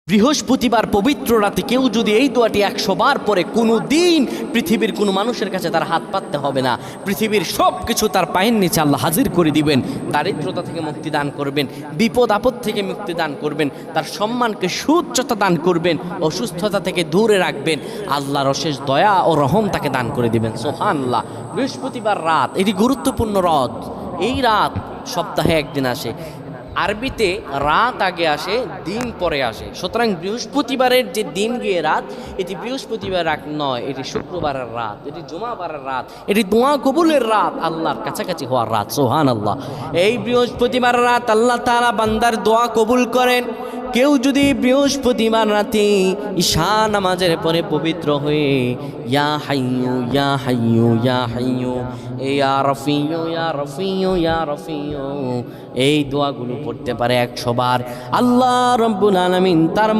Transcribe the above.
বৃহস্পতিবার পবিত্র রাতে কেউ যদি এই দোয়াটি 100 বার পরে কোনো দিন পৃথিবীর কোনো মানুষের কাছে তার হাত পাততে হবে না। পৃথিবীর সব কিছু তার পায়ের নিচে আল্লাহ হাজির করে দিবেন। দারিদ্রতা থেকে মুক্তি দান করবেন, বিপদ আপদ থেকে মুক্তি দান করবেন, তার সম্মানকে সুউচ্চতা দান করবেন, অসুস্থতা থেকে দূরে রাখবেন। আল্লাহর অশেষ দয়া ও রহম তাকে দান করে দিবেন। সুবহানাল্লাহ। বৃহস্পতিবার রাত এটি গুরুত্বপূর্ণ রাত। এই রাত সপ্তাহে একদিন আসে। আরবিতে রাত আগে আসে, দিন পরে আসে। সুতরাং বৃহস্পতিবারের যে দিন গিয়ে রাত, এটি বৃহস্পতিবার রাত নয়, এটি শুক্রবারের রাত, এটি জুমাবারের রাত, এটি দোয়া কবুলের রাত, আল্লাহর কাছাকাছি হওয়ার রাত। সুবহানাল্লাহ। এই বৃহস্পতিবার রাত আল্লাহ তাআলা বান্দার দোয়া কবুল করেন। কেউ যদি বৃহস্পতিবার রাতে ঈশা নামাজের পরে পবিত্র হয়ে ইয়া হাইয়ু ইয়া হাইয়ু ইয়া হাইয়ু ইয়া রফিয়ু ইয়া রফিয়ু ইয়া রফিয়ু এই দোয়াগুলো পড়তে পারে 100 বার, আল্লাহ রাব্বুল আলামিন তার